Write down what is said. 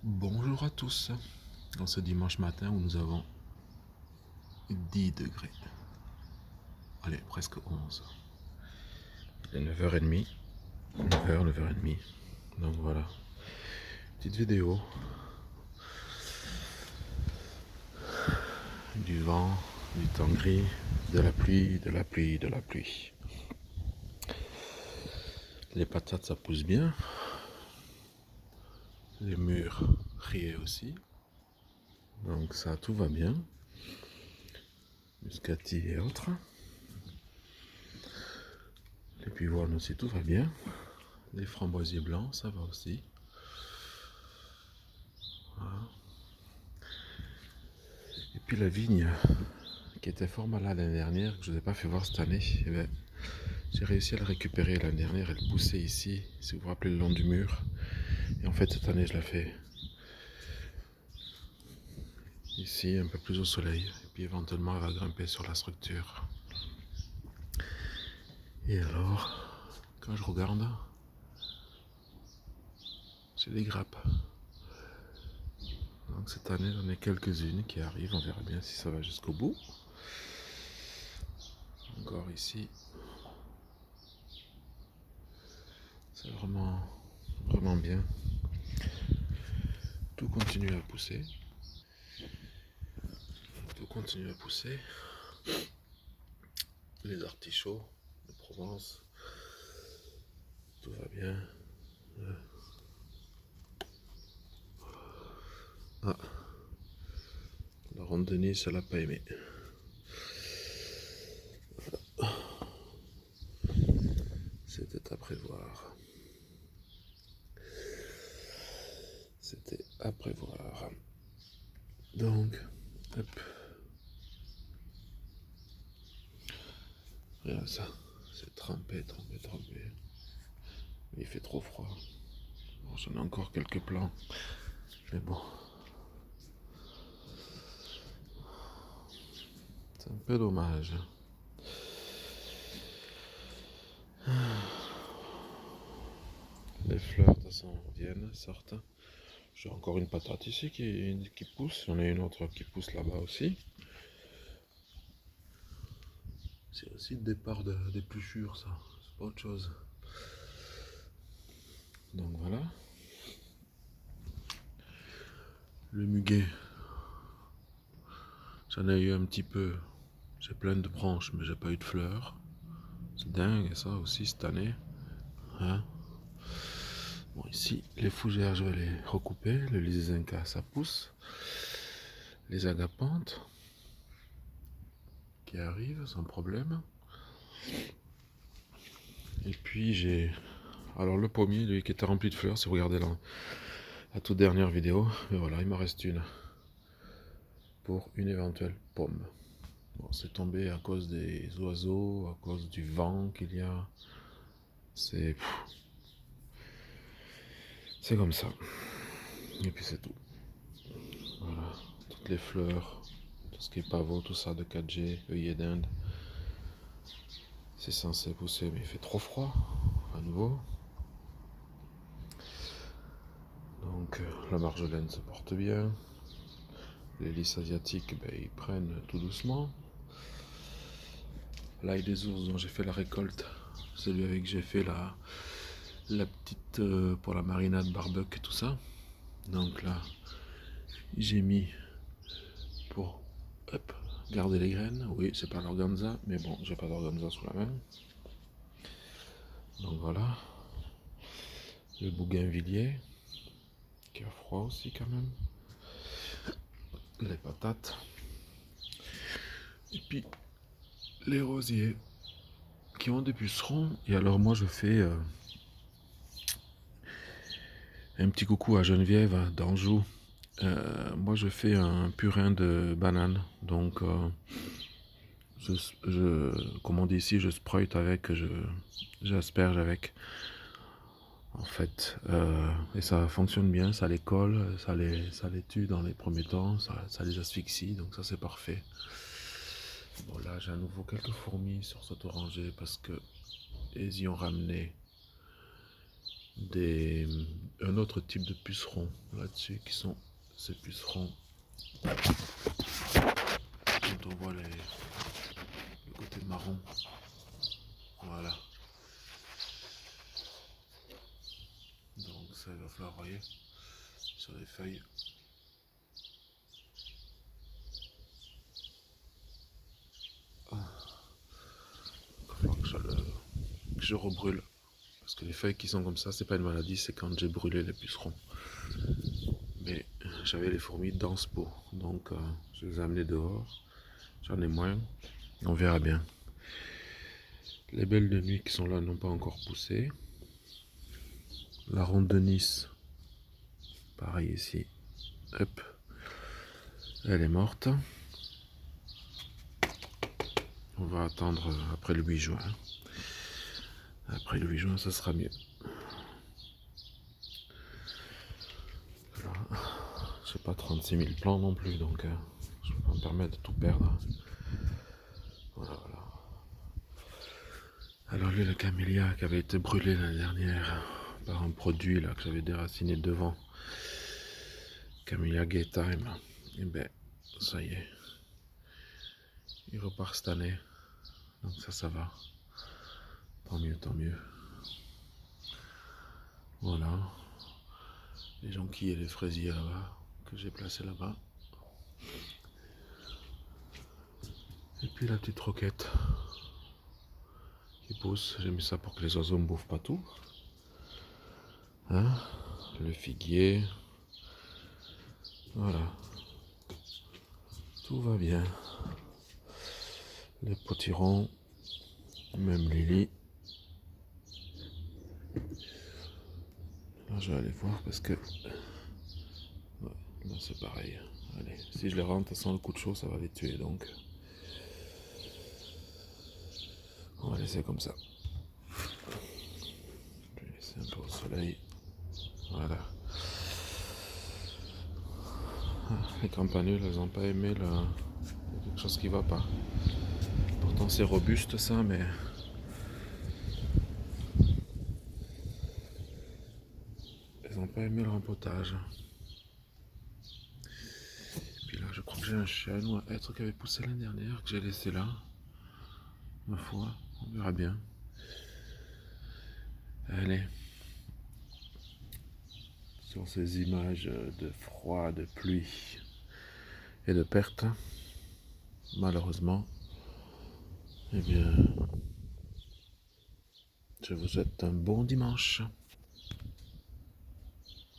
Bonjour à tous, dans ce dimanche matin où nous avons 10 degrés. Allez, presque 11. Il est 9h30. 9h, 9h30. Donc voilà. Petite vidéo. Du vent, du temps gris, de la pluie, de la pluie, de la pluie. Les patates, ça pousse bien. Les murs riaient aussi. Donc ça, tout va bien. Muscati et autres. Les pivoines aussi, tout va bien. Les framboisiers blancs, ça va aussi. Voilà. Et puis la vigne, qui était fort malade l'année dernière, que je ne vous ai pas fait voir cette année, eh bien, j'ai réussi à la récupérer l'année dernière. Elle poussait ici, si vous vous rappelez, le long du mur. Et en fait, cette année, je la fais ici, un peu plus au soleil. Et puis éventuellement, elle va grimper sur la structure. Et alors, quand je regarde, c'est des grappes. Donc cette année, j'en ai quelques-unes qui arrivent. On verra bien si ça va jusqu'au bout. Encore ici. C'est vraiment, vraiment bien. Tout continue à pousser. Tout continue à pousser. Les artichauts de Provence. Tout va bien. Ah, la ronde de Nice, elle n'a pas aimé. C'était à prévoir. C'était à prévoir. Donc, hop. Regarde ça. C'est trempé, trempé, trempé. Il fait trop froid. Bon, j'en ai encore quelques plans. Mais bon. C'est un peu dommage. Les fleurs, de toute façon, viennent, sortent. J'ai encore une patate ici qui pousse. J'en ai une autre qui pousse là-bas aussi. C'est aussi le départ des pluchures, ça. C'est pas autre chose. Donc voilà. Le muguet. J'en ai eu un petit peu. J'ai plein de branches, mais j'ai pas eu de fleurs. C'est dingue, ça aussi, cette année. Hein? Bon, ici, les fougères, je vais les recouper. Le lysinca, ça pousse. Les agapantes qui arrivent sans problème. Et puis j'ai... Alors le pommier, lui, qui était rempli de fleurs, si vous regardez la toute dernière vidéo, et voilà, il m'en reste une pour une éventuelle pomme. Bon, c'est tombé à cause des oiseaux, à cause du vent qu'il y a. C'est comme ça. Et puis c'est tout. Voilà, toutes les fleurs, tout ce qui est pavot, tout ça de 4G, œillet d'Inde. C'est censé pousser, mais il fait trop froid, à nouveau. Donc la marjolaine se porte bien. Les lys asiatiques, ben, ils prennent tout doucement. L'ail des ours dont j'ai fait la récolte, celui avec que j'ai fait la petite pour la marinade barbecue et tout ça. Donc là, j'ai mis pour hop, garder les graines. Oui, c'est pas l'organza, mais bon, j'ai pas d'organza sous la main. Donc voilà. Le bougainvillier, qui a froid aussi quand même. Les patates. Et puis les rosiers qui ont des pucerons. Et alors moi je fais un petit coucou à Geneviève d'Anjou. Moi je fais un purin de banane. Donc comme on dit ici, je sprite avec, j'asperge avec. En fait, et ça fonctionne bien, ça les colle, ça les tue dans les premiers temps, ça les asphyxie, donc ça c'est parfait. Bon là j'ai à nouveau quelques fourmis sur cet oranger parce que ils y ont ramené un autre type de pucerons là-dessus, qui sont ces pucerons. Quand on voit le côté marron, voilà. Donc ça, il va falloir, voyez, sur les feuilles. Il va falloir que je rebrûle. Parce que les feuilles qui sont comme ça, c'est pas une maladie, c'est quand j'ai brûlé les pucerons. Mais j'avais les fourmis dans ce pot, donc je les ai amenées dehors. J'en ai moins, on verra bien. Les belles de nuit qui sont là n'ont pas encore poussé. La ronde de Nice, pareil ici, hop, elle est morte. On va attendre après le 8 juin. Après le 8 juin, ça sera mieux. Voilà. Je n'ai pas 36 000 plants non plus, donc je ne peux pas me permettre de tout perdre. Voilà, voilà. Alors lui, le camélia qui avait été brûlé l'année dernière par un produit là que j'avais déraciné devant, Camellia Gay Time, et ben ça y est, il repart cette année, donc ça va, tant mieux, tant mieux. Voilà, les jonquilles et les fraisiers là-bas, que j'ai placés là-bas. Et puis la petite roquette qui pousse, j'ai mis ça pour que les oiseaux ne bouffent pas tout. Hein, le figuier, voilà, tout va bien. Les potirons, même Lily. Là, je vais aller voir parce que ouais, là c'est pareil. Allez, si je les rentre sans le coup de chaud, ça va les tuer, donc on va laisser comme ça. Je vais laisser un peu au soleil. Voilà. Les campanules, elles n'ont pas aimé le... Il y a quelque chose qui va pas. Pourtant c'est robuste ça, mais elles n'ont pas aimé le rempotage. Puis là, je crois que j'ai un chêne ou un hêtre qui avait poussé l'année dernière, que j'ai laissé là. Ma foi, on verra bien. Allez. Sur ces images de froid, de pluie et de perte, malheureusement, eh bien, je vous souhaite un bon dimanche.